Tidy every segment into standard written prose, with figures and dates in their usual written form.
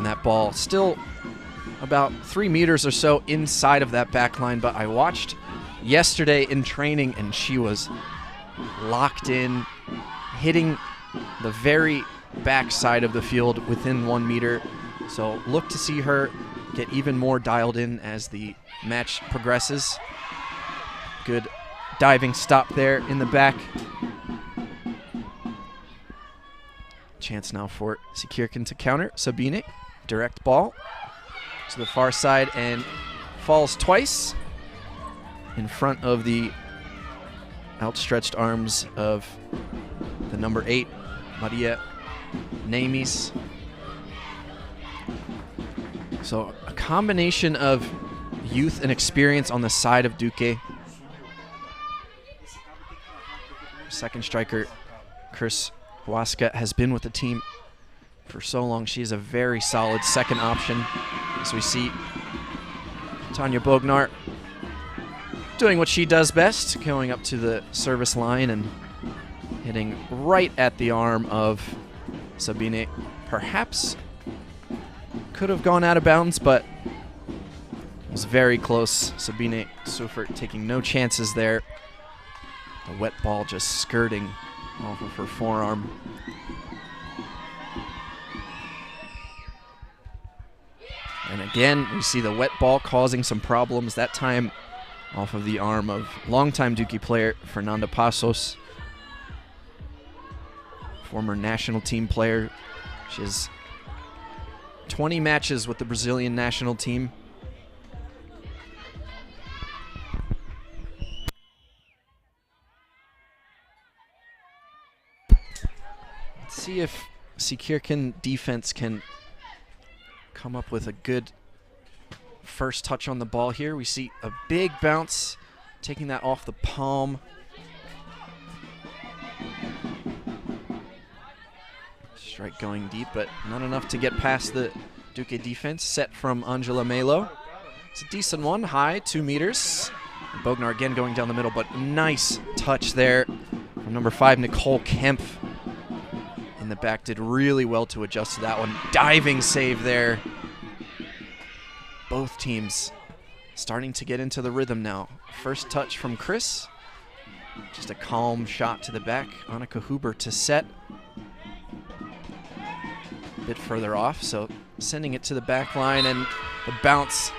that ball. Still about 3 meters or so inside of that back line, but I watched yesterday in training and she was locked in, hitting the very back side of the field within 1 meter. So look to see her get even more dialed in as the match progresses. Good diving stop there in the back. Chance now for Seekirchen to counter. Sabine, direct ball to the far side and falls twice in front of the outstretched arms of the number 8, Maria Nemes. So a combination of youth and experience on the side of Duque. Second striker, Chris Waska, has been with the team for so long. She is a very solid second option. As we see Tanya Bognar doing what she does best, going up to the service line and hitting right at the arm of Sabine. Perhaps could have gone out of bounds, but it was very close. Sabine Sufert taking no chances there. The wet ball just skirting off of her forearm. And again, we see the wet ball causing some problems, that time off of the arm of longtime Duque player Fernanda Passos, former national team player. She has 20 matches with the Brazilian national team. Let's see if Seekirchen defense can come up with a good first touch on the ball here. We see a big bounce, taking that off the palm. Strike going deep, but not enough to get past the Duque defense. Set from Angela Melo. It's a decent one, high, 2 meters. And Bognar again going down the middle, but nice touch there from number 5, Nicole Kempf. In the back, did really well to adjust to that one. Diving save there. Both teams starting to get into the rhythm now. First touch from Chris. Just a calm shot to the back. Annika Huber to set. A bit further off, so sending it to the back line, and the bounce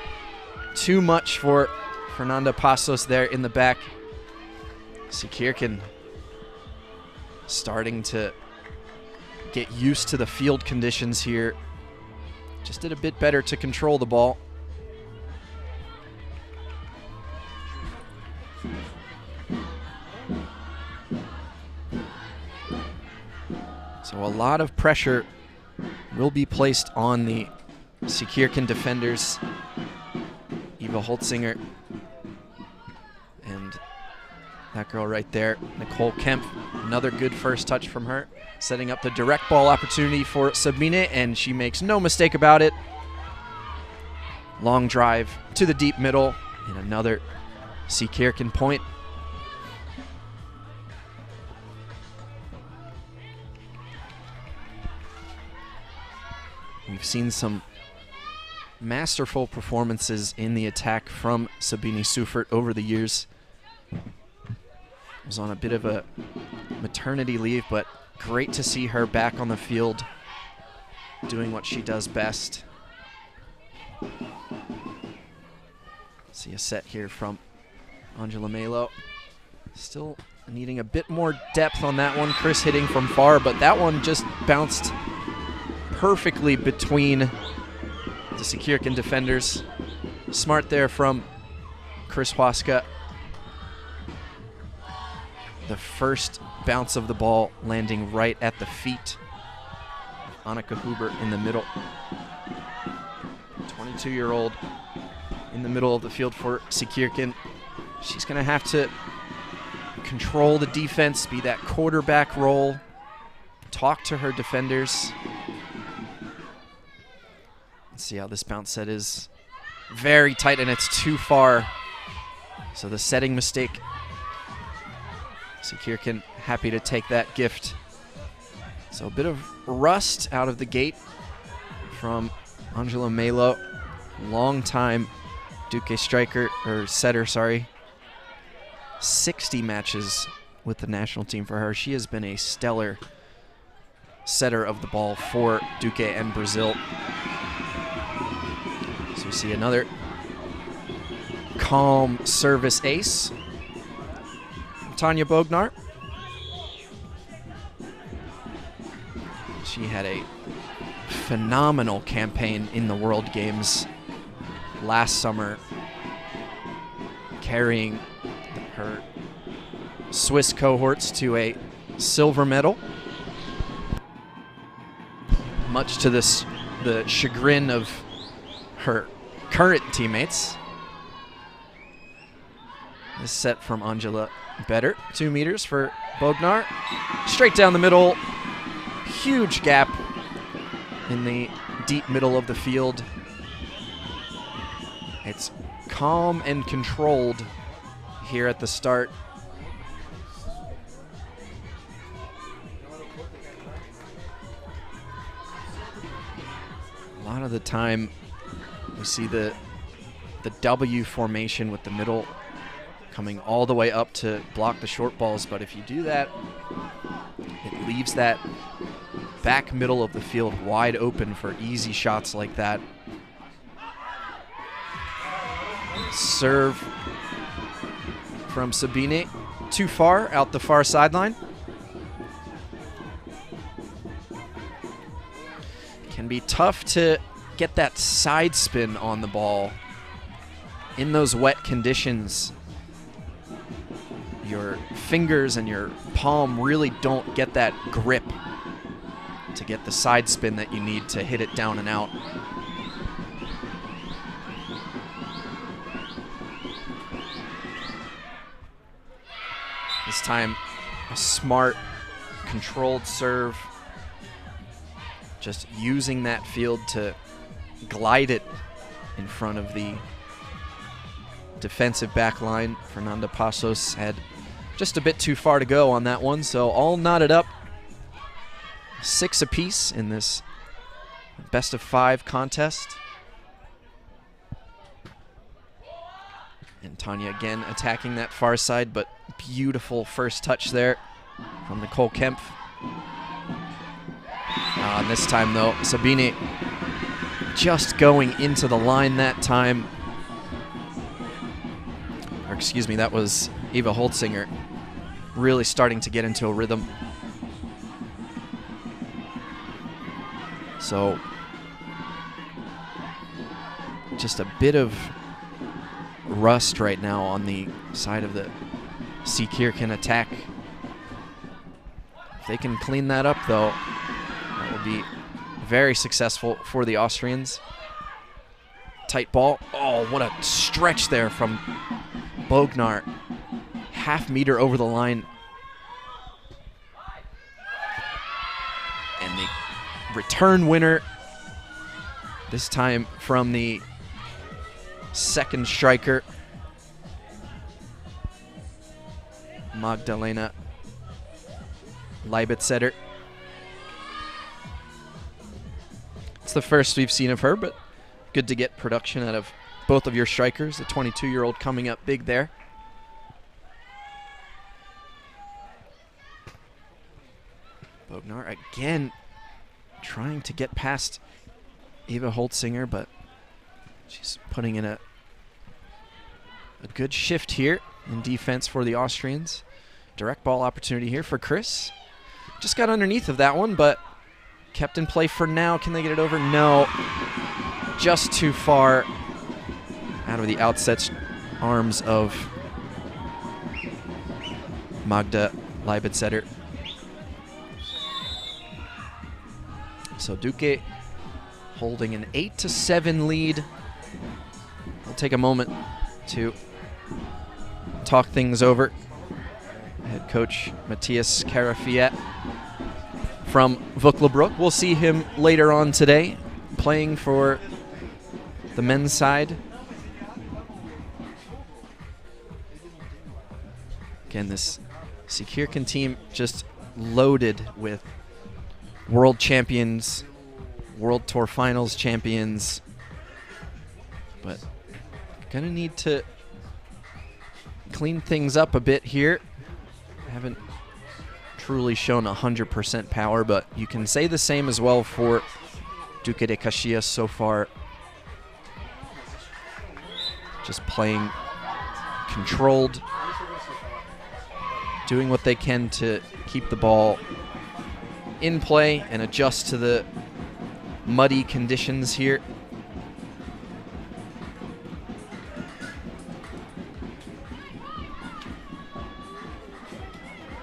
too much for Fernanda Passos there in the back. Seekirchen starting to get used to the field conditions here. Just did a bit better to control the ball. So a lot of pressure will be placed on the Seekirchen defenders. Eva Holtzinger and that girl right there, Nicole Kempf. Another good first touch from her, setting up the direct ball opportunity for Sabine, and she makes no mistake about it. Long drive to the deep middle, and another Seekirchen point. We've seen some masterful performances in the attack from Sabine Sufert over the years. Was on a bit of a maternity leave, but great to see her back on the field doing what she does best. See a set here from Angela Melo. Still needing a bit more depth on that one. Chris hitting from far, but that one just bounced perfectly between the Seekirchen defenders. Smart there from Chris Waska. The first bounce of the ball landing right at the feet of Annika Huber in the middle. 22-year-old in the middle of the field for Seekirchen. She's going to have to control the defense, be that quarterback role, talk to her defenders. Let's see how this bounce set is. Very tight, and it's too far. So the setting mistake. Seekirchen happy to take that gift. So a bit of rust out of the gate from Angela Melo, long-time Duque striker, or setter, sorry. 60 matches with the national team for her. She has been a stellar setter of the ball for Duque and Brazil. So we see another calm service ace. Tanya Bognar. She had a phenomenal campaign in the World Games last summer, carrying her Swiss cohorts to a silver medal, much to the chagrin of her current teammates. This set from Angela better. 2 meters for Bognar. Straight down the middle. Huge gap in the deep middle of the field. It's calm and controlled here at the start. A lot of the time we see the W formation with the middle coming all the way up to block the short balls, but if you do that, it leaves that back middle of the field wide open for easy shots like that. Serve from Sabine, too far, out the far sideline. Can be tough to get that side spin on the ball in those wet conditions. Your fingers and your palm really don't get that grip to get the side spin that you need to hit it down and out. This time, a smart, controlled serve. Just using that field to glide it in front of the defensive back line. Fernanda Passos had just a bit too far to go on that one, so all knotted up. 6 apiece in this best-of-5 contest. And Tanya again attacking that far side, but beautiful first touch there from Nicole Kempf. And this time, though, Sabine just going into the line that time. Or excuse me, that was Eva Holtzinger really starting to get into a rhythm. So just a bit of rust right now on the side of the Seekirchen attack. If they can clean that up, though, that will be very successful for the Austrians. Tight ball. Oh, what a stretch there from Bognar. Half meter over the line. And the return winner, this time from the second striker, Magdalena Leibitzetter. It's the first we've seen of her, but good to get production out of both of your strikers. The 22-year-old coming up big there. Bognar again trying to get past Eva Holtzinger, but she's putting in a good shift here in defense for the Austrians. Direct ball opportunity here for Chris. Just got underneath of that one, but kept in play for now. Can they get it over? No. Just too far out of the outset arms of Magda Leibitzetter. So Duque holding an 8-7 lead. We'll take a moment to talk things over. Head coach Matthias Carafiet from Vuklebrück. We'll see him later on today playing for the men's side. Again, this Seekirchen team just loaded with world champions World Tour Finals champions. But gonna need to clean things up a bit here. Haven't truly shown 100% power, but you can say the same as well for Duque de Caxias so far. Just playing controlled, doing what they can to keep the ball in play and adjust to the muddy conditions here.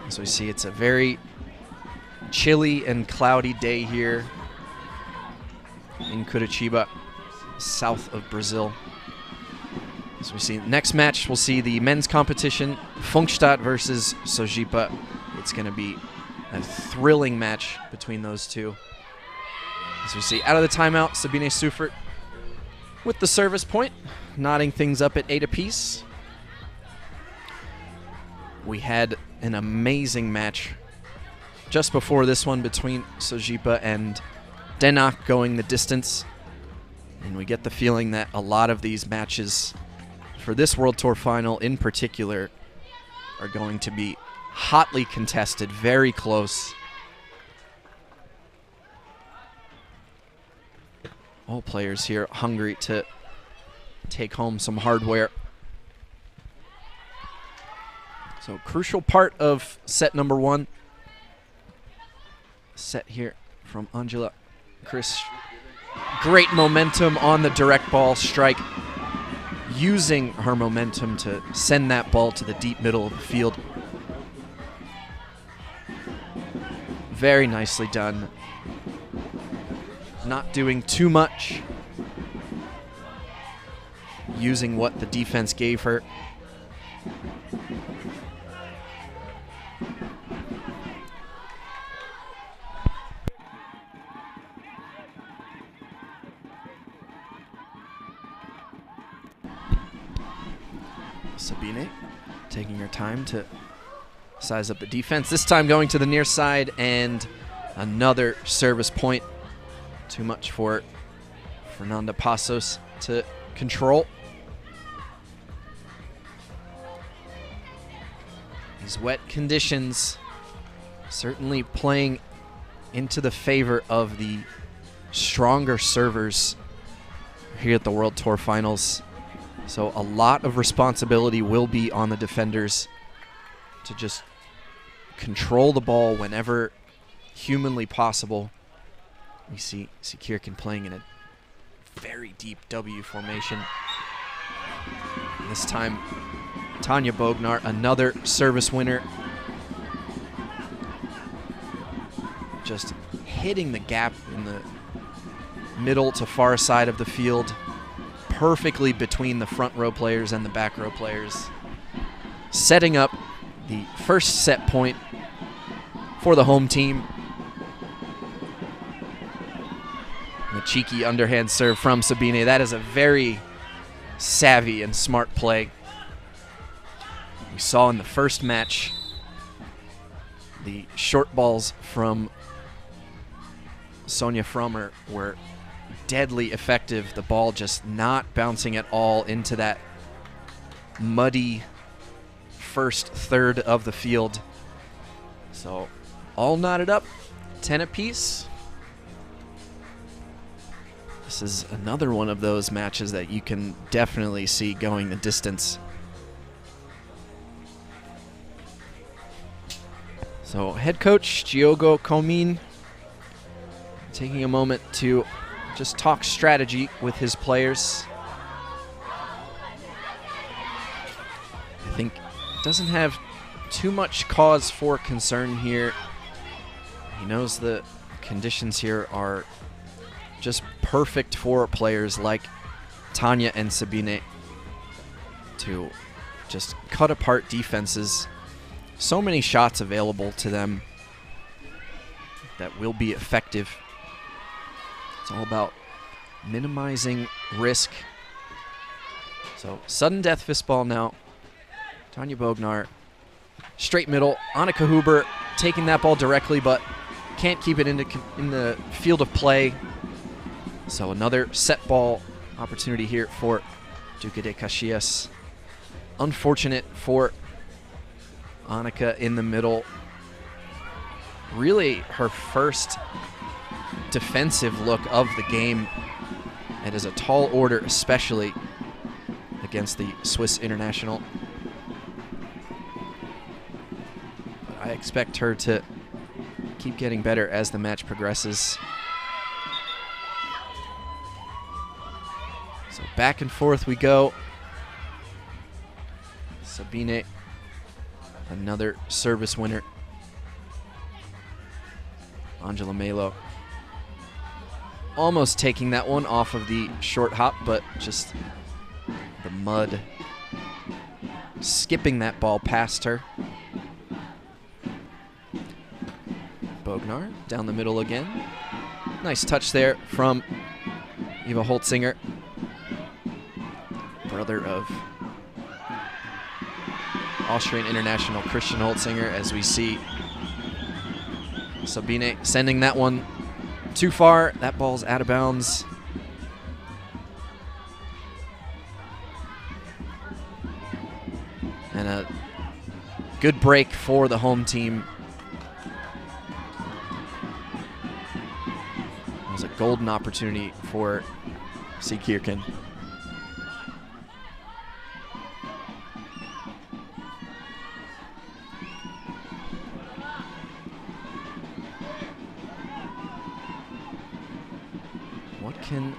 As we see, it's a very chilly and cloudy day here in Curitiba, south of Brazil. As we see, next match, we'll see the men's competition, Funkstadt versus Sojipa. It's going to be a thrilling match between those two. As we see, out of the timeout, Sabine Sufert with the service point, knotting things up at 8 apiece. We had an amazing match just before this one between Sojipa and Denak going the distance. And we get the feeling that a lot of these matches for this World Tour final in particular are going to be hotly contested, very close. All players here hungry to take home some hardware. So crucial part of set number 1. Set here from Angela Chris. Great momentum on the direct ball strike, using her momentum to send that ball to the deep middle of the field. Very nicely done. Not doing too much, using what the defense gave her. Sabine taking her time to size up the defense. This time going to the near side, and another service point. Too much for Fernanda Passos to control. These wet conditions certainly playing into the favor of the stronger servers here at the World Tour Finals. So a lot of responsibility will be on the defenders to just control the ball whenever humanly possible. We see Seekirchen playing in a very deep W formation. And this time, Tanja Bognar, another service winner. Just hitting the gap in the middle to far side of the field, perfectly between the front row players and the back row players, setting up the first set point for the home team. And the cheeky underhand serve from Sabine. That is a very savvy and smart play. We saw in the first match the short balls from Sonja Frommer were deadly effective. The ball just not bouncing at all into that muddy first third of the field. So all knotted up, 10 apiece. This is another one of those matches that you can definitely see going the distance. So head coach Diogo Comin taking a moment to just talk strategy with his players. I think doesn't have too much cause for concern here. He knows the conditions here are just perfect for players like Tanja and Sabine to just cut apart defenses. So many shots available to them that will be effective. It's all about minimizing risk. So sudden death fistball now. Tanja Bognar, straight middle. Annika Huber taking that ball directly, but can't keep it in the field of play. So another set ball opportunity here for Duque de Caxias. Unfortunate for Annika in the middle. Really her first defensive look of the game. It is a tall order, especially against the Swiss international. But I expect her to keep getting better as the match progresses. So back and forth we go. Sabine, another service winner. Angela Melo almost taking that one off of the short hop, but just the mud skipping that ball past her. Bognar down the middle again. Nice touch there from Eva Holtzinger, brother of Austrian international Christian Holtzinger, as we see Sabine sending that one too far. That ball's out of bounds. And a good break for the home team. It was a golden opportunity for Seekirchen. What can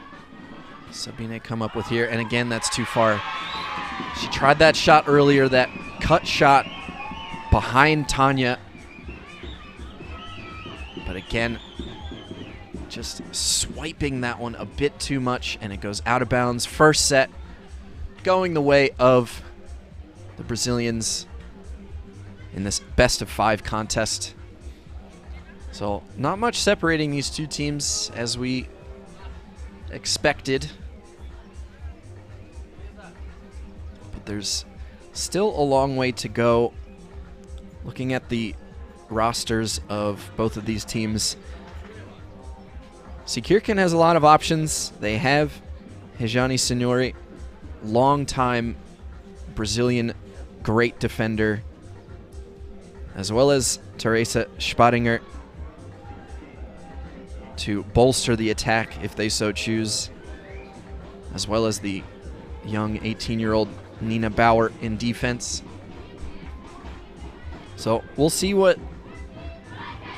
Sabine come up with here? And again, that's too far. She tried that shot earlier, that cut shot behind Tanya. But again, just swiping that one a bit too much, and it goes out of bounds. First set going the way of the Brazilians in this best-of-5 contest. So not much separating these two teams as we expected. But there's still a long way to go. Looking at the rosters of both of these teams, Seekirchen has a lot of options. They have Rejane Signori, long-time Brazilian great defender, as well as Teresa Spadinger to bolster the attack if they so choose, as well as the young 18-year-old Nina Bauer in defense. So we'll see what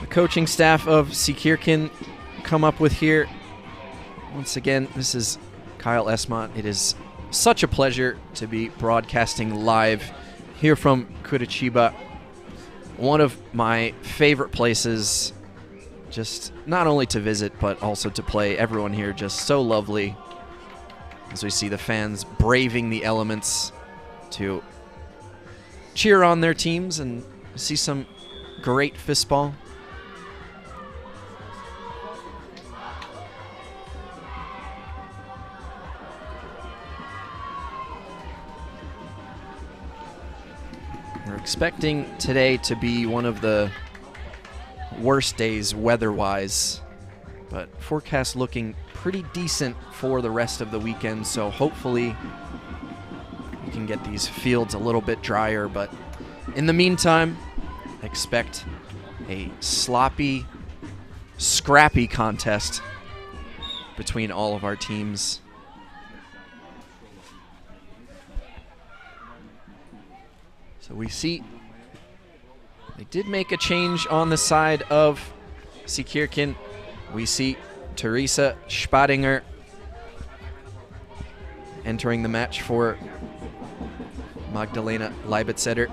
the coaching staff of Seekirchen come up with here. Once again, this is Kyle Esmont. It is such a pleasure to be broadcasting live here from Curitiba, one of my favorite places, just not only to visit but also to play. Everyone here just so lovely, as we see the fans braving the elements to cheer on their teams and see some great fistball. We're expecting today to be one of the worst days weather-wise, but forecast looking pretty decent for the rest of the weekend, so hopefully we can get these fields a little bit drier. But in the meantime, expect a sloppy, scrappy contest between all of our teams. So we see they did make a change on the side of Seekirchen. We see Teresa Spadinger entering the match for Magdalena Leibitzer.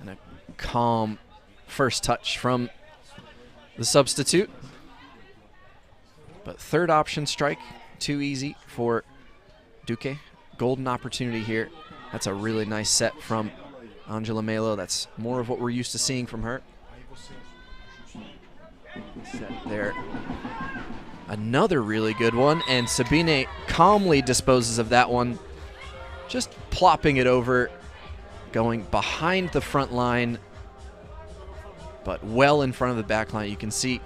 And a calm first touch from the substitute. But third option strike, too easy for Duque. Golden opportunity here. That's a really nice set from Angela Melo. That's more of what we're used to seeing from her. Set there. Another really good one, and Sabine calmly disposes of that one, just plopping it over going behind the front line, but well in front of the back line. You can see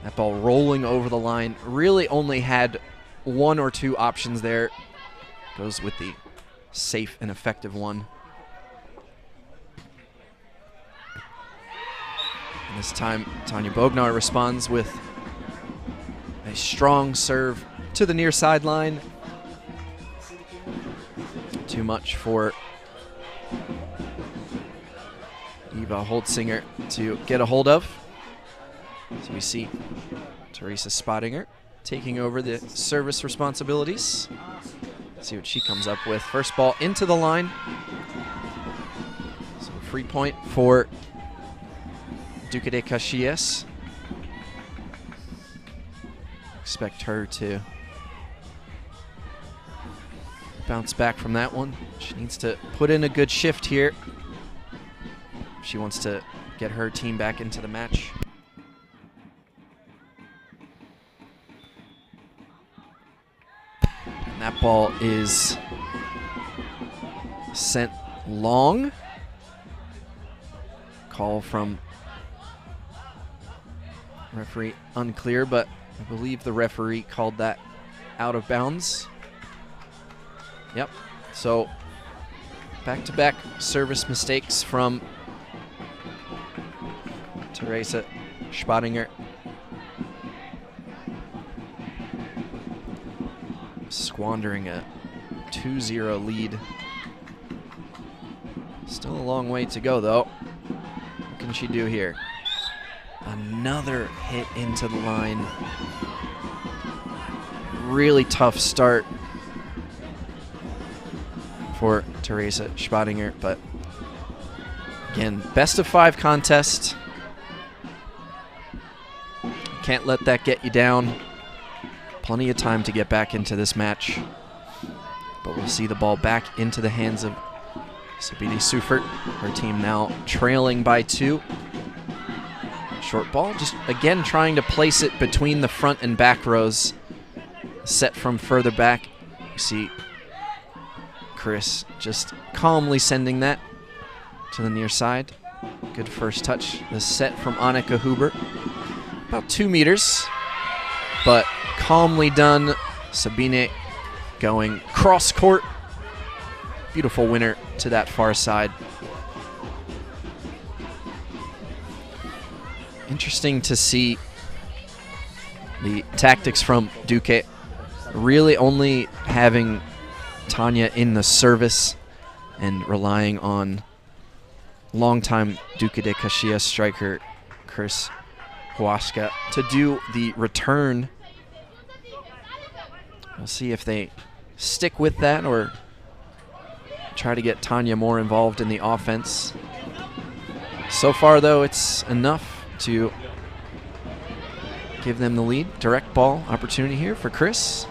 that ball rolling over the line. Really only had one or two options there. Goes with the safe and effective one. And this time, Tanya Bognar responds with a strong serve to the near sideline. Too much for Eva Holtzinger to get a hold of. So we see Teresa Spottinger taking over the service responsibilities. Let's see what she comes up with. First ball into the line. So free point for Duque de Caxias. Expect her to bounce back from that one. She needs to put in a good shift here. She wants to get her team back into the match. And that ball is sent long. Call from referee unclear, but I believe the referee called that out of bounds. Yep. So back-to-back service mistakes from Teresa Spottinger. Squandering a 2-0 lead. Still a long way to go, though. What can she do here? Another hit into the line. Really tough start for Teresa Spottinger, but again, best of 5 contest. Can't let that get you down. Plenty of time to get back into this match. But we'll see the ball back into the hands of Sabine Sufert. Her team now trailing by 2. Short ball, just again trying to place it between the front and back rows. Set from further back. You see Chris just calmly sending that to the near side. Good first touch. The set from Annika Huber. About 2 meters, but calmly done. Sabine going cross court. Beautiful winner to that far side. Interesting to see the tactics from Duque. Really only having Tanya in the service and relying on longtime Duque de Caxias striker Chris Huasca to do the return. We'll see if they stick with that or try to get Tanya more involved in the offense. So far, though, it's enough to give them the lead. Direct ball opportunity here for Chris.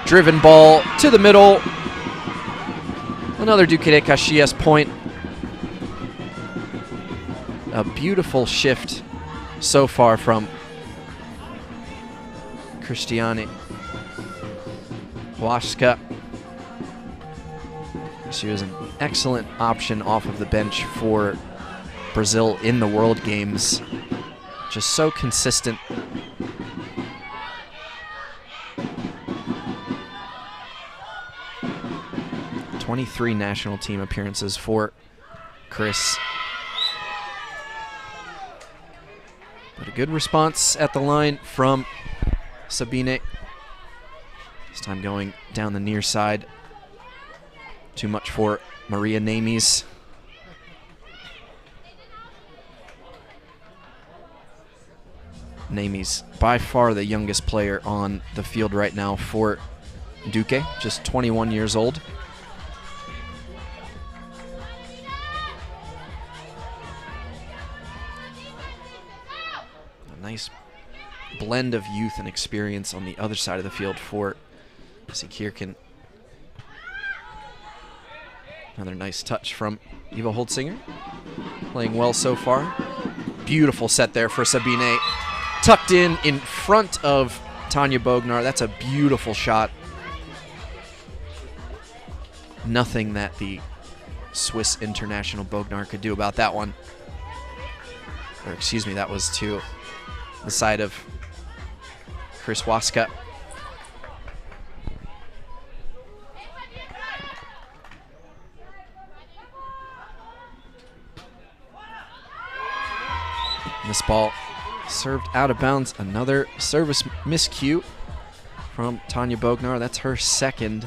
Driven ball to the middle. Another Duque de Caxias point. A beautiful shift so far from Cristiane Huasca. She was an excellent option off of the bench for Brazil in the World Games. Just so consistent. '23 national team appearances for Chris. But a good response at the line from Sabine. This time going down the near side. Too much for Maria Namies. Namies, by far the youngest player on the field right now for Duque, just 21 years old. A nice blend of youth and experience on the other side of the field for Seekirchen. Another nice touch from Eva Holtzinger. Playing well so far. Beautiful set there for Sabine. Tucked in front of Tanya Bognar. That's a beautiful shot. Nothing that the Swiss international Bognar could do about that one. Or excuse me, that was to the side of Chris Waska. This ball served out of bounds. Another service miscue from Tanya Bognar. That's her second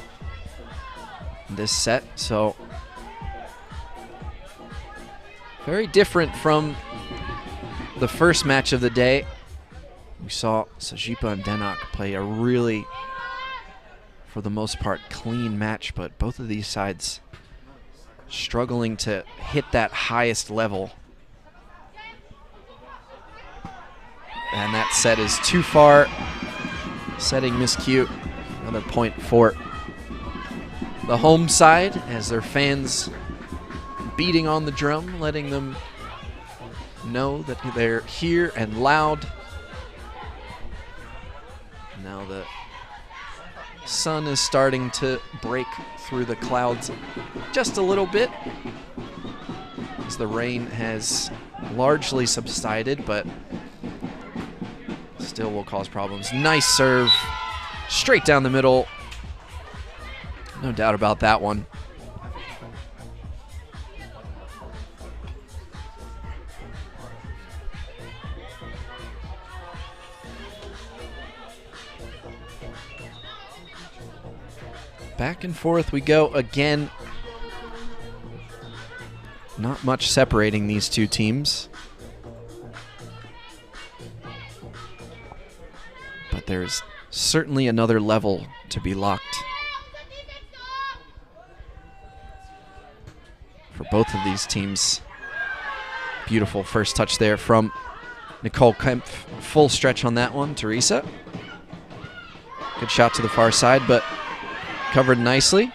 this set. So very different from the first match of the day. We saw Sajipa and Denak play a really, for the most part, clean match, but both of these sides struggling to hit that highest level. And that set is too far. Setting miscue. Another point for the home side as their fans beating on the drum, letting them know that they're here and loud. Now the sun is starting to break through the clouds just a little bit as the rain has largely subsided, but still will cause problems. Nice serve, straight down the middle. No doubt about that one. Back and forth we go again. Not much separating these two teams. But there's certainly another level to be locked for both of these teams. Beautiful first touch there from Nicole Kempf. Full stretch on that one, Teresa. Good shot to the far side, but covered nicely.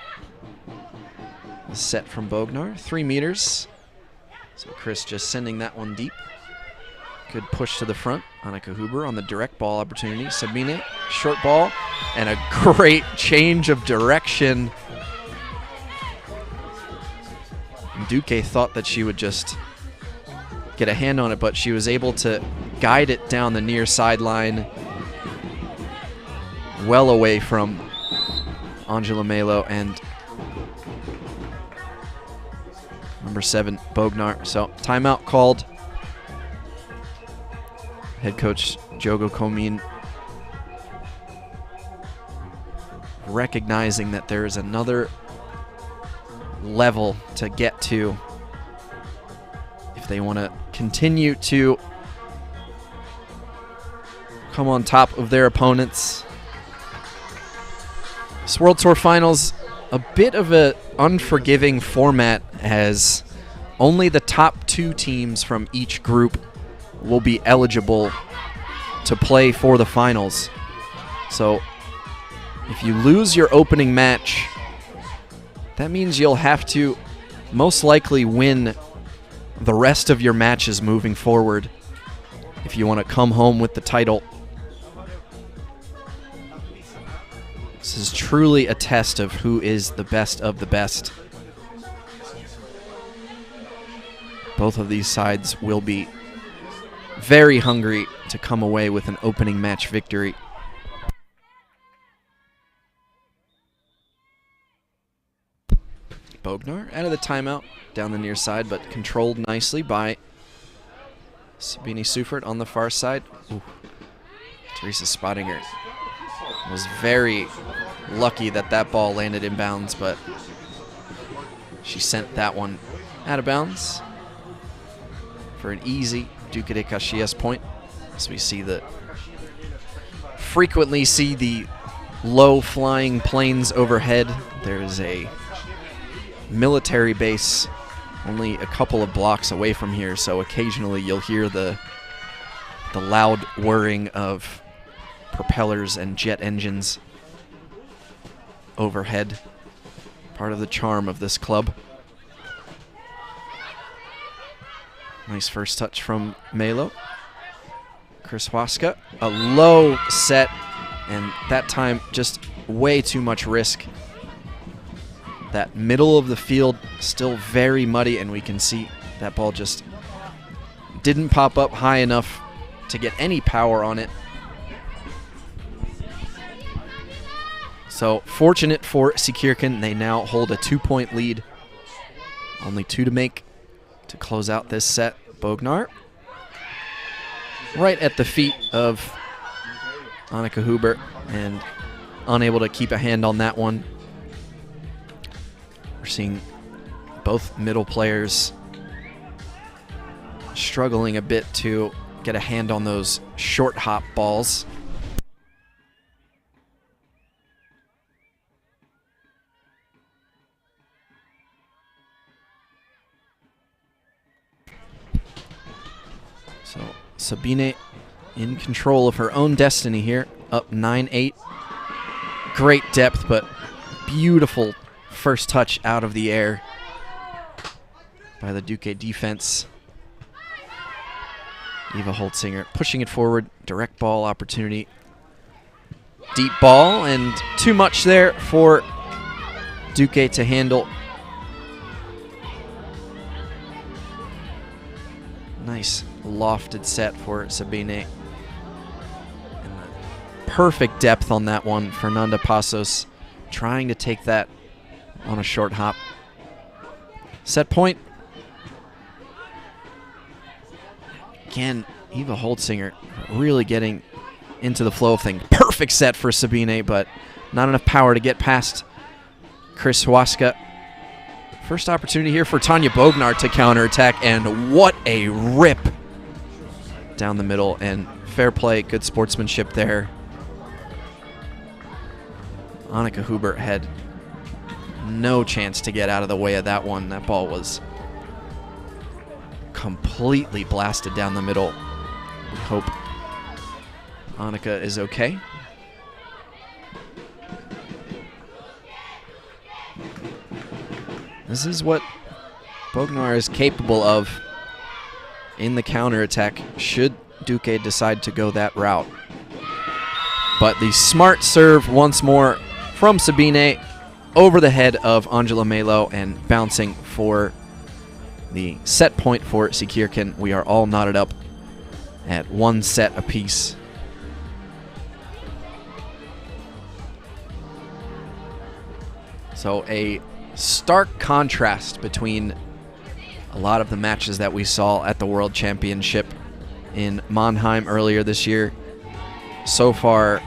The set from Bognar, 3 meters. So Chris just sending that one deep. Good push to the front. Annika Huber on the direct ball opportunity. Sabine, short ball, and a great change of direction. Duque thought that she would just get a hand on it, but she was able to guide it down the near sideline, well away from Angela Melo and number 7, Bognar. So timeout called. Head coach Jogo Komin recognizing that there is another level to get to if they want to continue to come on top of their opponents. This World Tour Finals, a bit of an unforgiving format as only the top 2 teams from each group will be eligible to play for the finals. So if you lose your opening match, that means you'll have to most likely win the rest of your matches moving forward if you want to come home with the title. This is truly a test of who is the best of the best. Both of these sides will be very hungry to come away with an opening match victory. Bognar out of the timeout, down the near side, but controlled nicely by Sabine Sufert on the far side. Ooh. Teresa Spottinger was very lucky that that ball landed in bounds, but she sent that one out of bounds for an easy Duque de Caxias point. So we frequently see the low flying planes overhead. There is a military base only a couple of blocks away from here, so occasionally you'll hear the loud whirring of propellers and jet engines overhead. Part of the charm of this club. Nice first touch from Melo. Chris Waska, a low set, and that time just way too much risk. that middle of the field still very muddy, and we can see that ball just didn't pop up high enough to get any power on it. So fortunate for Seekirchen, they now hold a 2-point lead. Only 2 to make to close out this set. Bognar right at the feet of Annika Huber and unable to keep a hand on that one. We're seeing both middle players struggling a bit to get a hand on those short hop balls. So Sabine in control of her own destiny here, up 9-8. Great depth, but beautiful first touch out of the air by the Duque defense. Eva Holtzinger pushing it forward, direct ball opportunity. Deep ball, and too much there for Duque to handle. Nice lofted set for Sabine. And perfect depth on that one. Fernanda Pasos trying to take that on a short hop. Set point. Again, Eva Holtzinger really getting into the flow of things. Perfect set for Sabine, but not enough power to get past Chris Waska. First opportunity here for Tanya Bognar to counterattack, and what a rip down the middle, and fair play, good sportsmanship there. Annika Huber had no chance to get out of the way of that one. That ball was completely blasted down the middle. We hope Annika is okay. This is what Bognar is capable of in the counterattack, should Duque decide to go that route. But the smart serve once more from Sabine over the head of Angela Melo and bouncing for the set point for Seekirchen. We are all knotted up at 1 set apiece. So a stark contrast between a lot of the matches that we saw at the World Championship in Mannheim earlier this year. So far,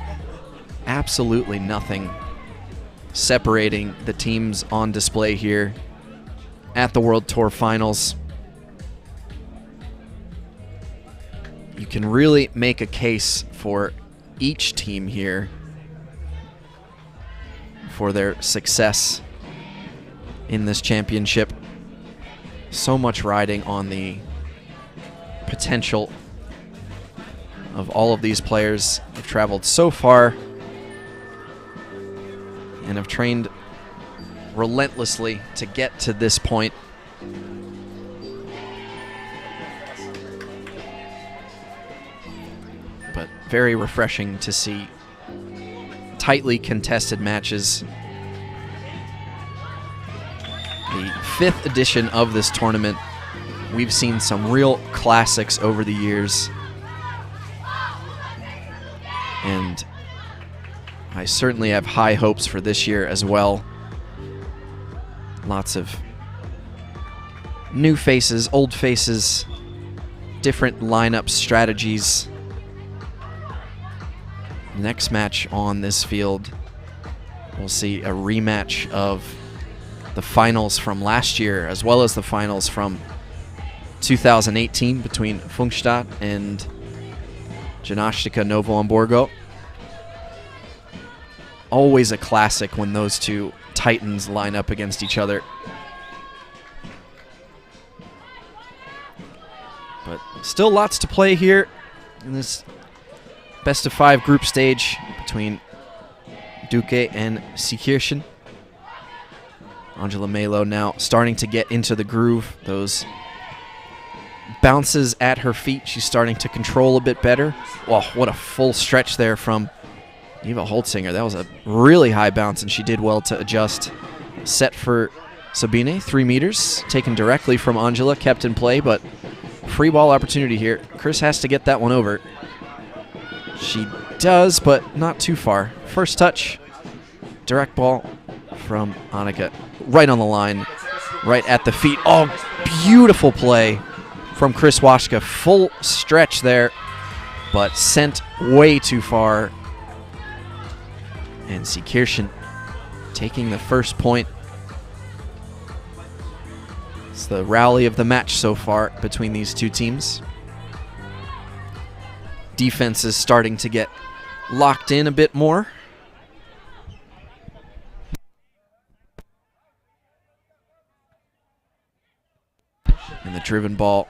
absolutely nothing separating the teams on display here at the World Tour Finals. You can really make a case for each team here for their success in this championship. So much riding on the potential of all of these players. Have traveled so far and have trained relentlessly to get to this point. But very refreshing to see tightly contested matches. The 5th edition of this tournament. We've seen some real classics over the years. And I certainly have high hopes for this year as well. Lots of new faces, old faces, different lineup strategies. Next match on this field, we'll see a rematch of the finals from last year, as well as the finals from 2018 between Funkstadt and Gymnastica Novo Hamburgo. Always a classic when those two titans line up against each other. But still lots to play here in this best-of-5 group stage between Duque and Seekirchen. Angela Melo now starting to get into the groove. Those bounces at her feet, she's starting to control a bit better. Wow, what a full stretch there from Eva Holtzinger. That was a really high bounce, and she did well to adjust set for Sabine, 3 meters, taken directly from Angela, kept in play, but free ball opportunity here. Chris has to get that one over. She does, but not too far. First touch, direct ball from Annika, right on the line, right at the feet. Oh, beautiful play from Chris Waschke. Full stretch there, but sent way too far. And Seekirchen taking the first point. It's the rally of the match so far between these two teams. Defense is starting to get locked in a bit more. And the driven ball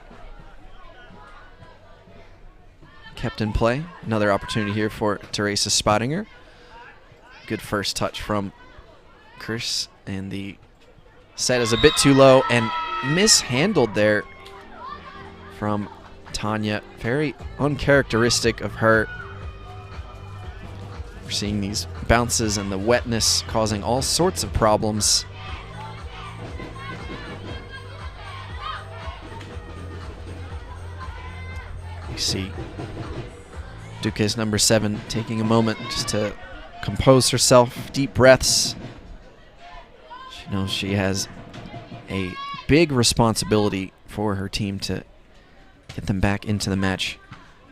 kept in play. Another opportunity here for Teresa Spottinger. Good first touch from Chris, and the set is a bit too low and mishandled there from Tanya. Very uncharacteristic of her. We're seeing these bounces and the wetness causing all sorts of problems. You see Duque's number 7 taking a moment just to compose herself, deep breaths. She knows she has a big responsibility for her team to get them back into the match.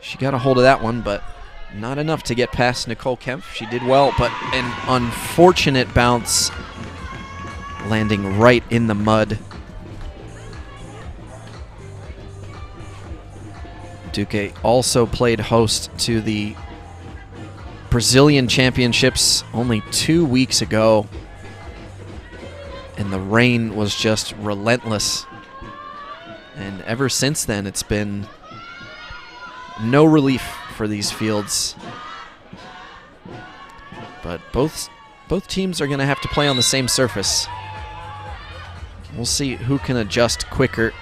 She got a hold of that one, but not enough to get past Nicole Kempf. She did well, but an unfortunate bounce landing right in the mud. Duque also played host to the Brazilian Championships only 2 weeks ago, and the rain was just relentless. And ever since then, it's been no relief for these fields. But both teams are going to have to play on the same surface. We'll see who can adjust quicker.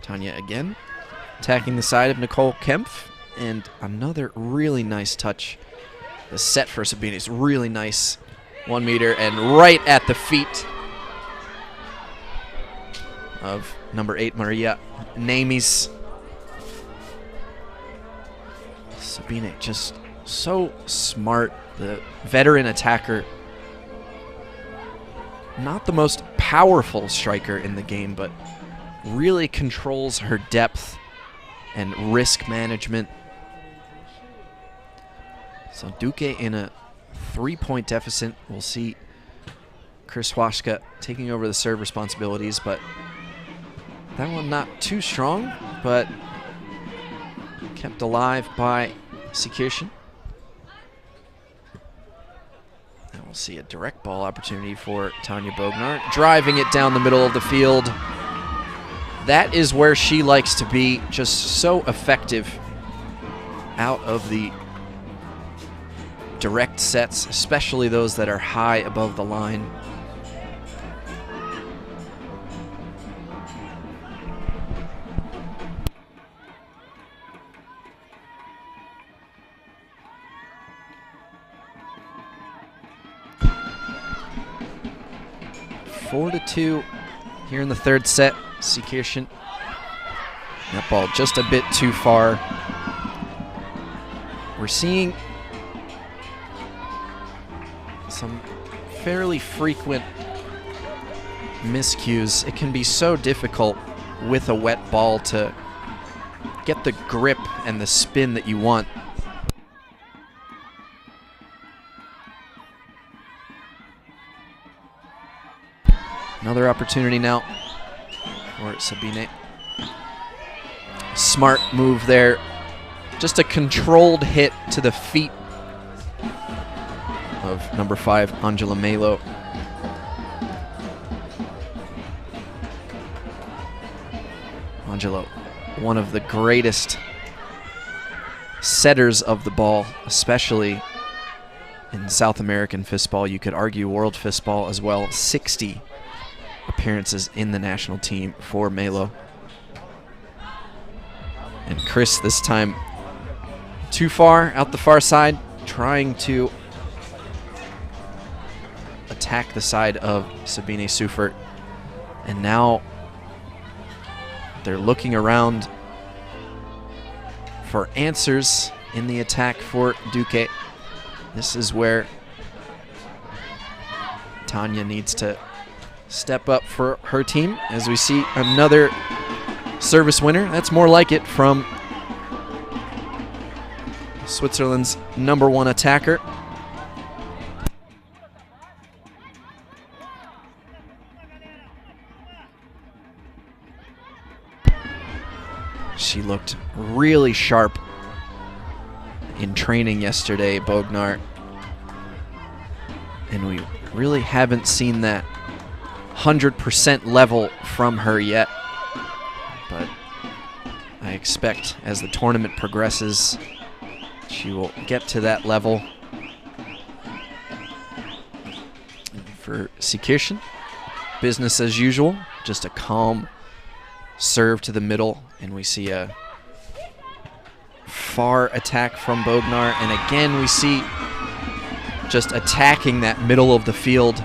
Tanya again, attacking the side of Nicole Kempf, and another really nice touch. The set for Sabine is really nice. 1 meter and right at the feet of number 8, Maria Namis. Sabine just so smart, the veteran attacker. Not the most powerful striker in the game, but really controls her depth and risk management. So Duque in a 3-point deficit. We'll see Chris Waschke taking over the serve responsibilities, but that one not too strong, but kept alive by Seekirchen. And we'll see a direct ball opportunity for Tanya Bognar, driving it down the middle of the field. That is where she likes to be, just so effective out of the direct sets, especially those that are high above the line. Four to 2 here in the third set. Seekirchen. That ball just a bit too far. We're seeing some fairly frequent miscues. It can be so difficult with a wet ball to get the grip and the spin that you want. Another opportunity now for Sabine. Smart move there. Just a controlled hit to the feet of number 5, Angela Melo. Angelo, one of the greatest setters of the ball, especially in South American fistball. You could argue world fistball as well. 60 appearances in the national team for Melo. And Chris this time too far out the far side, trying to attack the side of Sabine Seufert. And now they're looking around for answers in the attack for Duque. This is where Tanya needs to step up for her team, as we see another service winner. That's more like it from Switzerland's #1 attacker. She looked really sharp in training yesterday, Bognar. And we really haven't seen that 100% level from her yet. But I expect as the tournament progresses, she will get to that level. And for Seekirchen, business as usual, just a calm serve to the middle, and we see a far attack from Bognar, and again we see just attacking that middle of the field.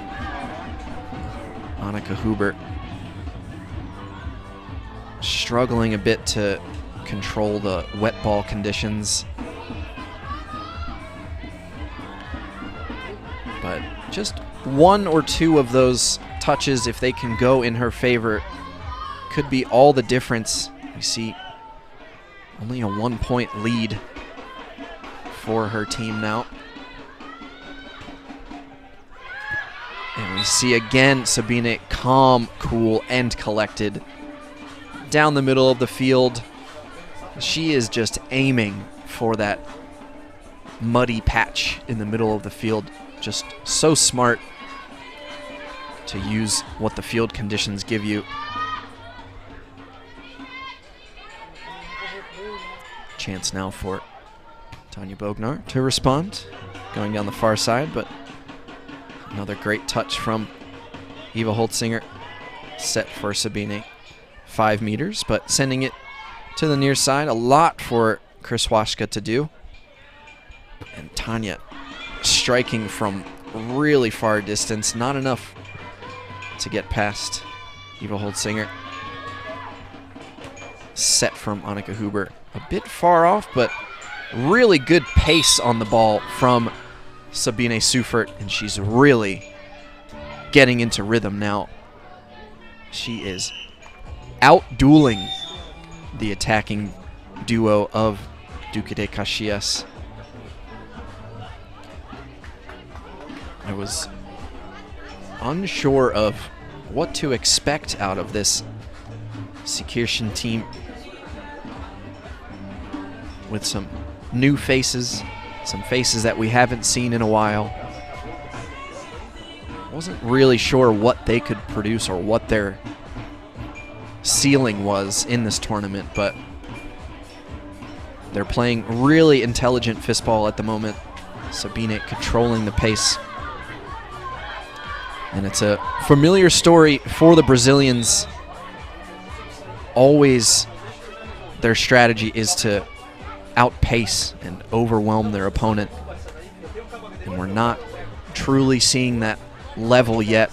Annika Huber struggling a bit to control the wet ball conditions, but just one or two of those touches, if they can go in her favor, could be all the difference. We see only a 1-point lead for her team now. And we see again Sabine calm, cool, and collected down the middle of the field. She is just aiming for that muddy patch in the middle of the field. Just so smart to use what the field conditions give you. Chance now for Tanya Bognar to respond, going down the far side, but another great touch from Eva Holtzinger, set for Sabine. 5 meters, but sending it to the near side. A lot for Chris Waschka to do. And Tanya striking from really far distance, not enough to get past Eva Holtzinger. Set from Annika Huber. A bit far off, but really good pace on the ball from Sabine Seufert, and she's really getting into rhythm now. She is out-dueling the attacking duo of Duque de Caxias. I was unsure of what to expect out of this Seekirchen team, with some new faces, some faces that we haven't seen in a while. Wasn't really sure what they could produce or what their ceiling was in this tournament, but they're playing really intelligent fistball at the moment. Sabine controlling the pace. And it's a familiar story for the Brazilians. Always their strategy is to outpace and overwhelm their opponent. And we're not truly seeing that level yet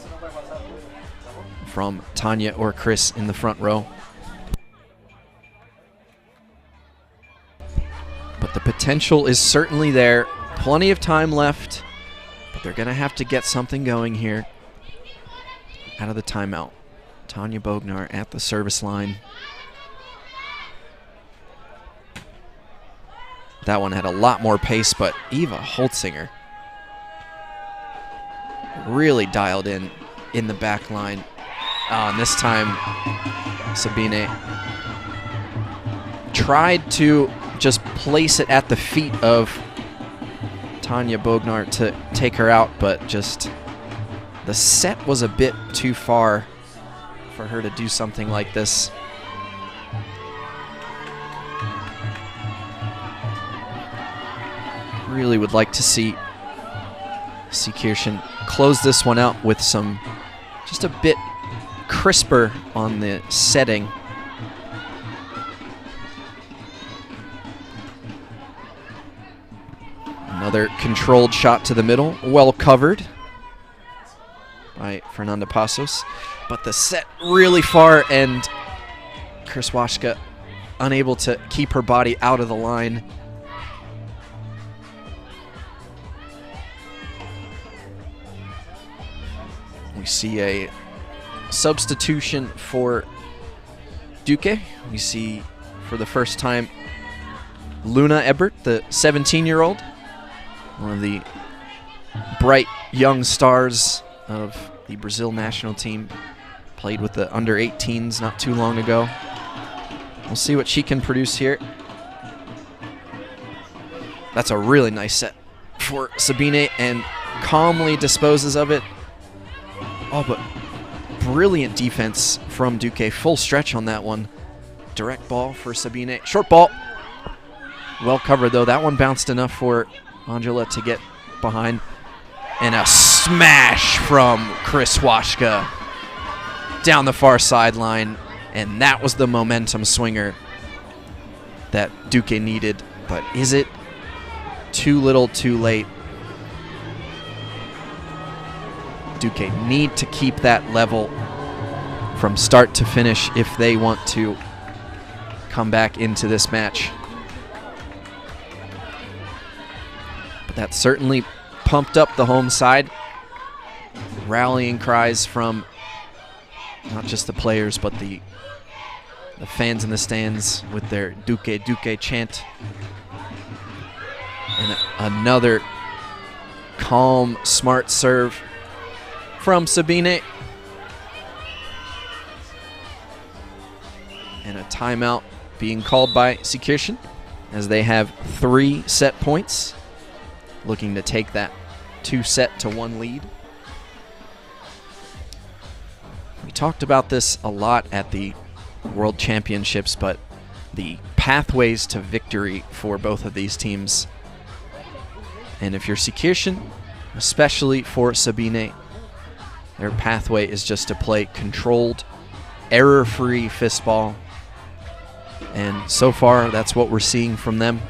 from Tanya or Chris in the front row. But the potential is certainly there. Plenty of time left, but they're going to have to get something going here out of the timeout. Tanya Bognar at the service line. That one had a lot more pace, but Eva Holtzinger really dialed in the back line. And this time, Sabine tried to just place it at the feet of Tanya Bognar to take her out, but just the set was a bit too far for her to do something like this. Really would like to see Seekirchen closed this one out with some, just a bit crisper on the setting. Another controlled shot to the middle, well covered by Fernanda Pasos. But the set really far, and Krzyzewska unable to keep her body out of the line. We see a substitution for Duque. We see for the first time Luna Ebert, the 17-year-old, one of the bright young stars of the Brazil national team. Played with the under-18s not too long ago. We'll see what she can produce here. That's a really nice set for Sabine, and calmly disposes of it. Oh, but brilliant defense from Duque. Full stretch on that one. Direct ball for Sabine. Short ball. Well covered, though. That one bounced enough for Angela to get behind. And a smash from Krzyzewska down the far sideline. And that was the momentum swinger that Duque needed. But is it too little, too late? Duque need to keep that level from start to finish if they want to come back into this match. But that certainly pumped up the home side. Rallying cries from not just the players, but the fans in the stands with their Duque, Duque chant. And another calm, smart serve from Sabine. And a timeout being called by Seekirchen as they have 3 set points, looking to take that 2-set-to-1 lead. We talked about this a lot at the World Championships, but the pathways to victory for both of these teams. And if you're Seekirchen, especially for Sabine, their pathway is just to play controlled, error-free fistball. And so far, that's what we're seeing from them.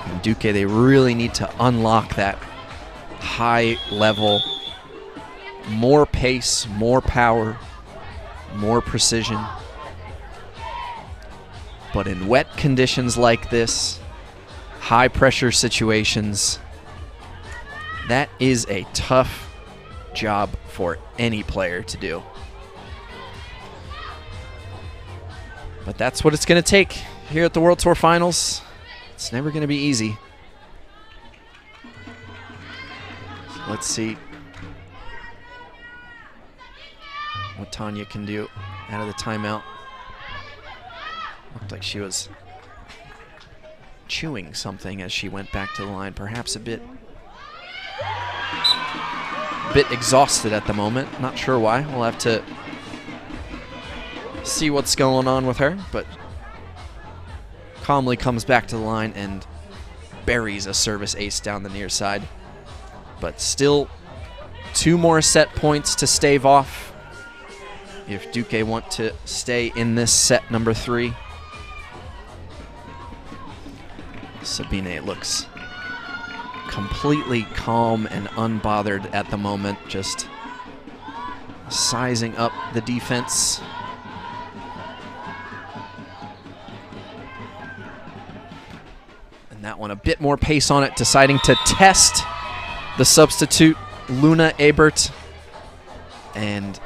And Duque, they really need to unlock that high level, more pace, more power, more precision. But in wet conditions like this, high pressure situations, that is a tough job for any player to do. But that's what it's going to take here at the World Tour Finals. It's never going to be easy. So let's see what Tanya can do out of the timeout. Looked like she was chewing something as she went back to the line, perhaps a bit exhausted at the moment. Not sure why. We'll have to see what's going on with her, but calmly comes back to the line and buries a service ace down the near side. But still 2 more set points to stave off if Duque want to stay in this set number 3. Sabine looks completely calm and unbothered at the moment, just sizing up the defense. And that one a bit more pace on it, deciding to test the substitute, Luna Ebert. And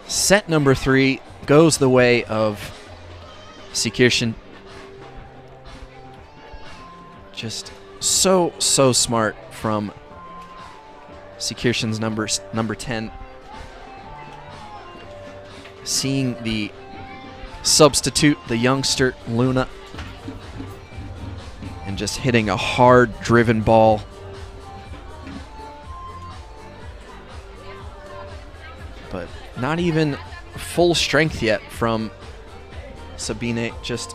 set number 3 goes the way of Seekirchen. Just so smart from Seekirchen's number 10. Seeing the substitute, the youngster Luna, and just hitting a hard driven ball. But not even full strength yet from Sabine, just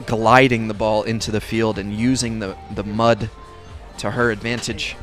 gliding the ball into the field and using the mud to her advantage.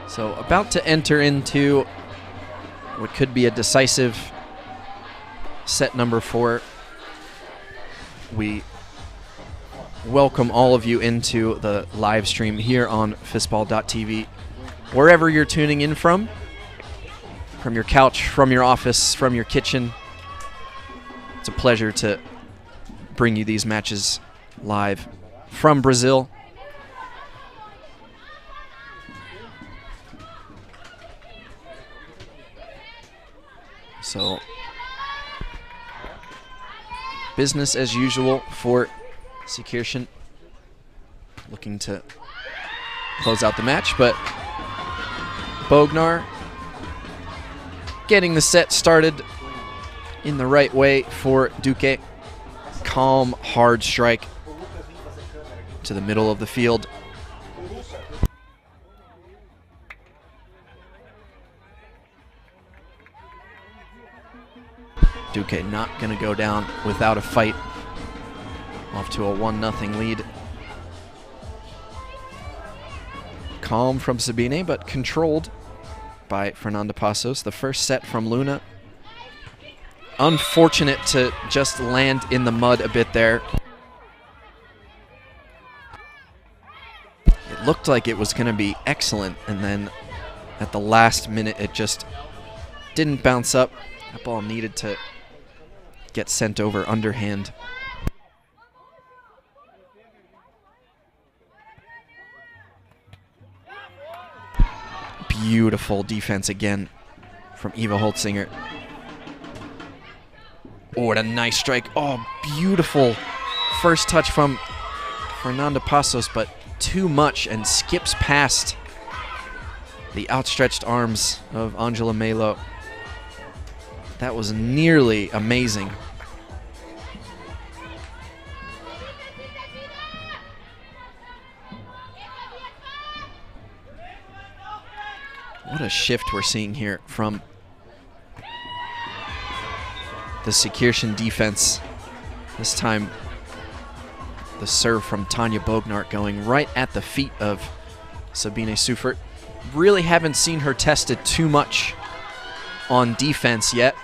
So about to enter into what could be a decisive set number 4. We welcome all of you into the live stream here on fistball.tv. Wherever you're tuning in from your couch, from your office, from your kitchen, it's a pleasure to bring you these matches live from Brazil. So, business as usual for Seekirchen, looking to close out the match, but Bognar getting the set started in the right way for Duque. Calm, hard strike to the middle of the field. Duque not going to go down without a fight. Off to a 1-0 lead. Calm from Sabine, but controlled by Fernanda Passos. The first set from Luna. Unfortunate to just land in the mud a bit there. It looked like it was going to be excellent, and then at the last minute it just didn't bounce up. That ball needed to get sent over underhand. Beautiful defense again from Eva Holtzinger. Oh, what a nice strike. Oh, beautiful first touch from Fernanda Passos, but too much and skips past the outstretched arms of Angela Melo. That was nearly amazing. What a shift we're seeing here from the Seekirchen defense. This time, the serve from Tanja Bognar going right at the feet of Sabine Sufert. Really haven't seen her tested too much on defense yet.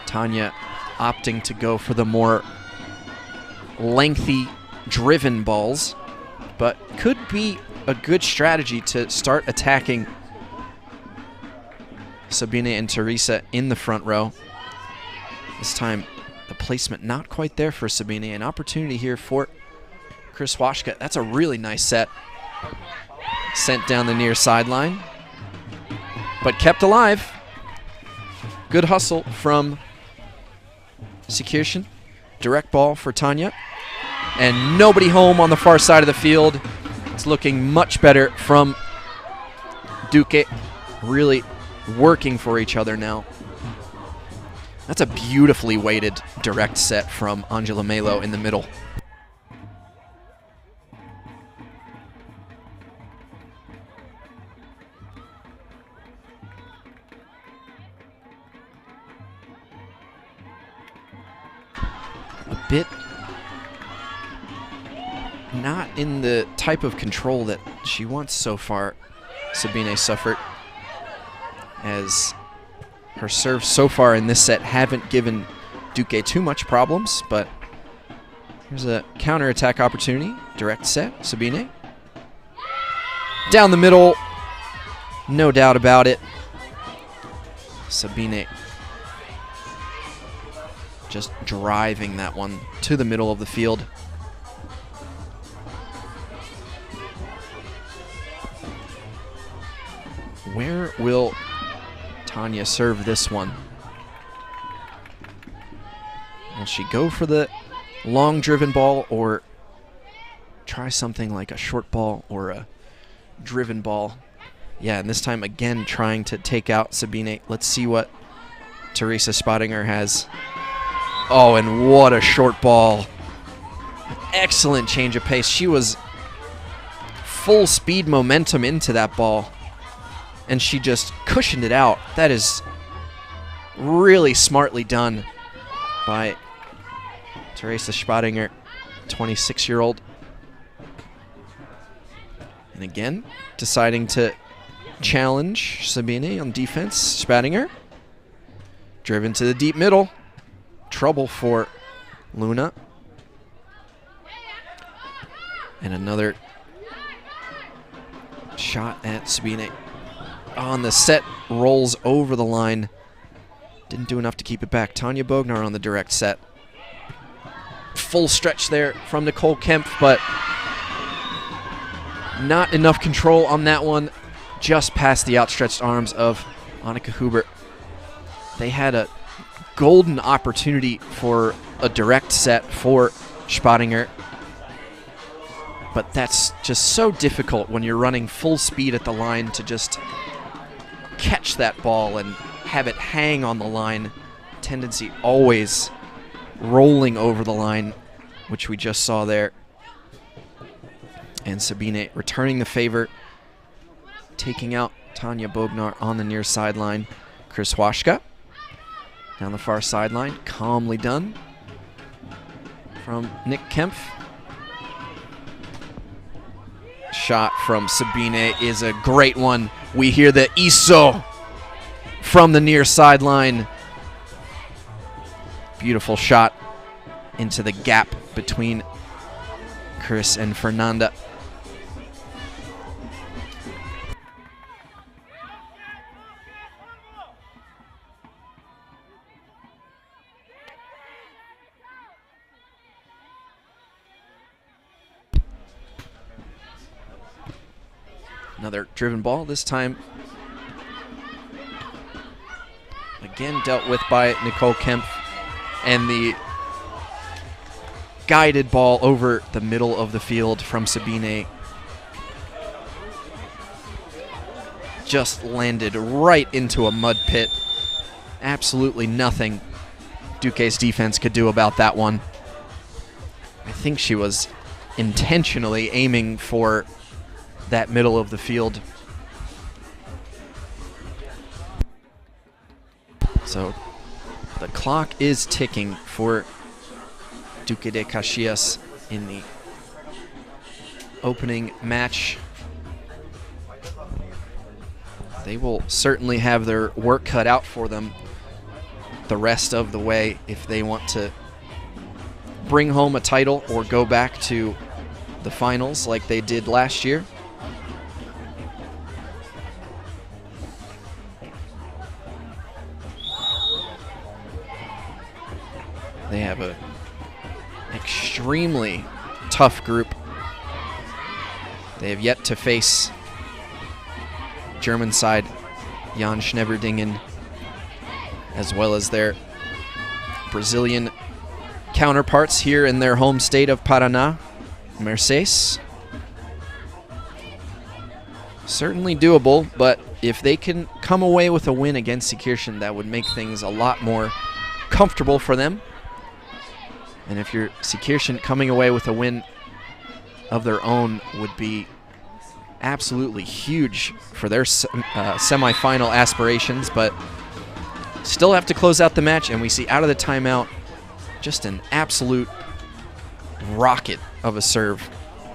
Tanja opting to go for the more lengthy, driven balls, but could be a good strategy to start attacking Sabine and Teresa in the front row. This time, the placement not quite there for Sabine. An opportunity here for Chris Washka. That's a really nice set. Sent down the near sideline, but kept alive. Good hustle from Seekirchen. Direct ball for Tanja. And nobody home on the far side of the field. It's looking much better from Duque. Really working for each other now. That's a beautifully weighted direct set from Angela Melo in the middle. A bit not in the type of control that she wants so far, Sabine Sufert, as Her serves so far in this set haven't given Duque too much problems, but here's a counterattack opportunity. Direct set, Sabine. Down the middle, no doubt about it. Sabine just driving that one to the middle of the field. Where will Tanya serve this one? Will she go for the long driven ball or try something like a short ball or a driven ball? Yeah, and this time again trying to take out Sabine. Let's see what Teresa Spottinger has. Oh, and what a short ball. Excellent change of pace. She was full speed momentum into that ball, and she just cushioned it out. That is really smartly done by Teresa Spottinger, 26-year-old. And again, deciding to challenge Sabine on defense. Spottinger, driven to the deep middle. Trouble for Luna. And another shot at Sabine. On the set, rolls over the line. Didn't do enough to keep it back. Tanya Bognar on the direct set. Full stretch there from Nicole Kempf, but not enough control on that one. Just past the outstretched arms of Annika Huber. They had a golden opportunity for a direct set for Spottinger, but that's just so difficult when you're running full speed at the line to just catch that ball and have it hang on the line. Tendency always rolling over the line, which we just saw there. And Sabine returning the favor, taking out Tanya Bognar on the near sideline. Chris Washka down the far sideline, calmly done from Nick Kempf. Shot from Sabine is a great one. We hear the ISO from the near sideline. Beautiful shot into the gap between Chris and Fernanda. Another driven ball, this time again dealt with by Nicole Kempf, and the guided ball over the middle of the field from Sabine just landed right into a mud pit. Absolutely nothing Duque's defense could do about that one. I think she was intentionally aiming for that middle of the field. So the clock is ticking for Duque de Caxias in the opening match. They will certainly have their work cut out for them the rest of the way if they want to bring home a title or go back to the finals like they did last year. They have an extremely tough group. They have yet to face German side Jan Schneverdingen, as well as their Brazilian counterparts here in their home state of Paraná, Mercedes. Certainly doable, but if they can come away with a win against Seekirchen, that would make things a lot more comfortable for them. And if you're Seekirchen, coming away with a win of their own would be absolutely huge for their semifinal aspirations, but still have to close out the match, and we see out of the timeout just an absolute rocket of a serve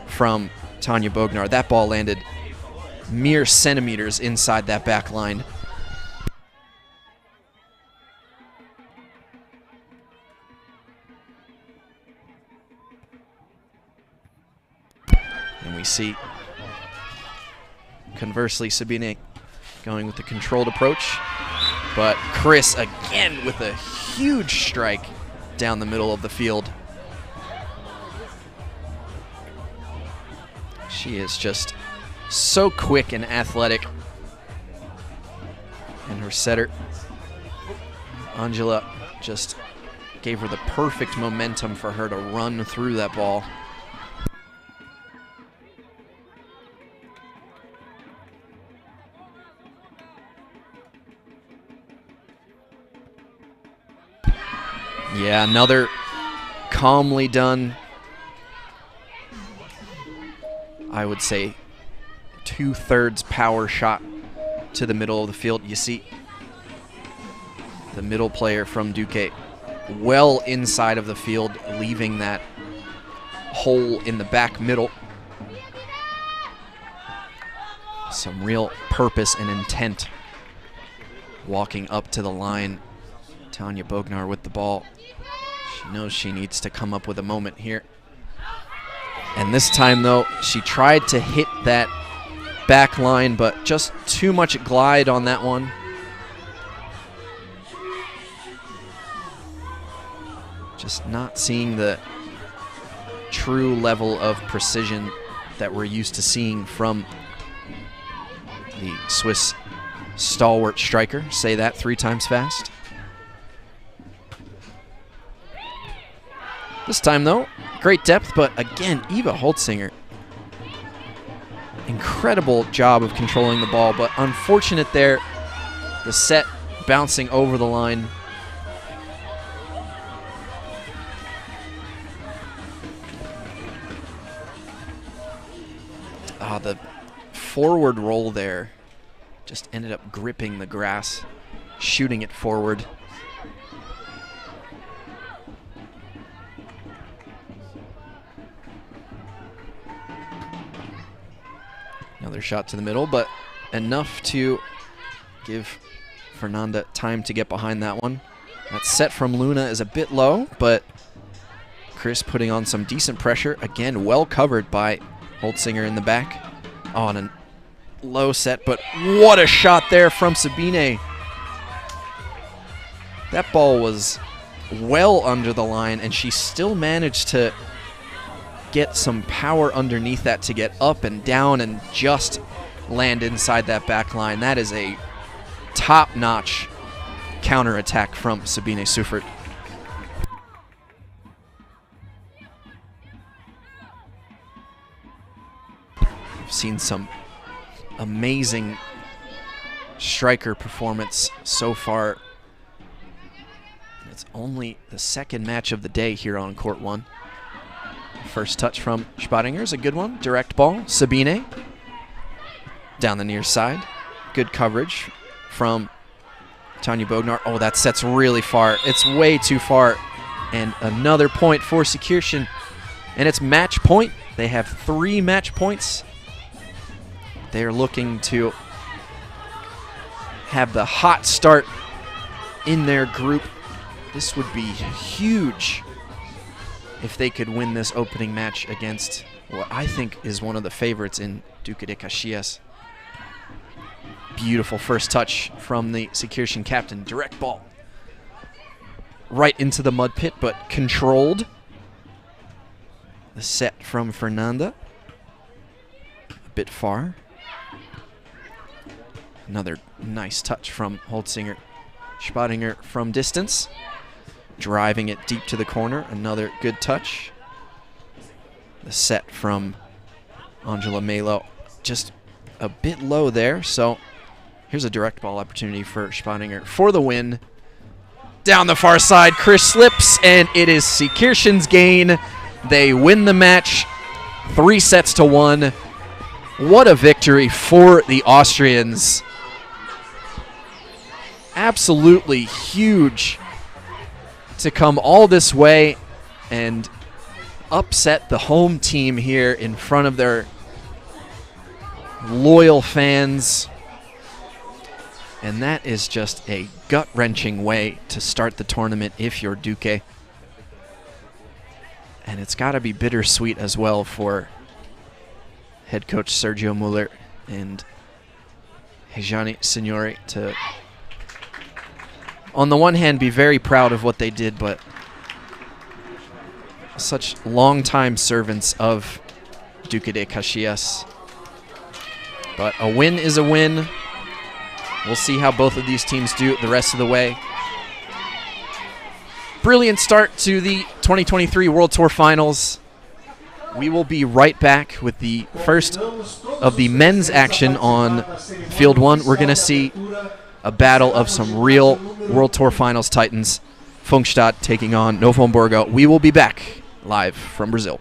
from Tanya Bognar. That ball landed mere centimeters inside that back line. we see, conversely, Sabine going with the controlled approach. But Chris again with a huge strike down the middle of the field. She is just so quick and athletic. And her setter, Angela, just gave her the perfect momentum for her to run through that ball. Yeah, another calmly done, I would say, 2/3 power shot to the middle of the field. You see the middle player from Duque well inside of the field, leaving that hole in the back middle. Some real purpose and intent walking up to the line. Tanja Bognar with the ball. She knows she needs to come up with a moment here. And this time, though, she tried to hit that back line, but just too much glide on that one. Just not seeing the true level of precision that we're used to seeing from the Swiss stalwart striker. Say that 3 times fast. This time, though, great depth, but again, Eva Holtzinger, incredible job of controlling the ball, but unfortunate there, the set bouncing over the line. The forward roll there just ended up gripping the grass, shooting it forward. Another shot to the middle, but enough to give Fernanda time to get behind that one. That set from Luna is a bit low, but Chris putting on some decent pressure. Again, well covered by Holtzinger in the back. On a low set, but what a shot there from Sabine. That ball was well under the line, and she still managed to get some power underneath that to get up and down and just land inside that back line. That is a top-notch counterattack from Sabine Sufert. I've seen some amazing striker performance so far. It's only the second match of the day here on Court 1. First touch from Spadinger is a good one. Direct ball. Sabine down the near side. Good coverage from Tanja Bognar. Oh, that set's really far. It's way too far. And another point for Seekirchen. And it's match point. They have 3 match points. They're looking to have the hot start in their group. This would be huge if they could win this opening match against what I think is one of the favorites in Duque de Caxias. Beautiful first touch from the Seekirchen captain. Direct ball right into the mud pit, but controlled. The set from Fernanda. A bit far. Another nice touch from Holtzinger. Spadinger from distance. Driving it deep to the corner. Another good touch. The set from Angela Melo. Just a bit low there. So here's a direct ball opportunity for Spadinger for the win. Down the far side, Chris slips, and it is Seekirchen's gain. They win the match 3-1. What a victory for the Austrians. Absolutely huge to come all this way and upset the home team here in front of their loyal fans. And that is just a gut-wrenching way to start the tournament if you're Duque. And it's got to be bittersweet as well for head coach Sergio Muller and Hejani Signori to, on the one hand, be very proud of what they did, but such long-time servants of Duque de Caxias. But a win is a win. We'll see how both of these teams do the rest of the way. Brilliant start to the 2023 World Tour Finals. We will be right back with the first of the men's action on Field 1. We're going to see a battle of some real World Tour Finals titans. Funkstadt taking on Novo Hamburgo. We will be back live from Brazil.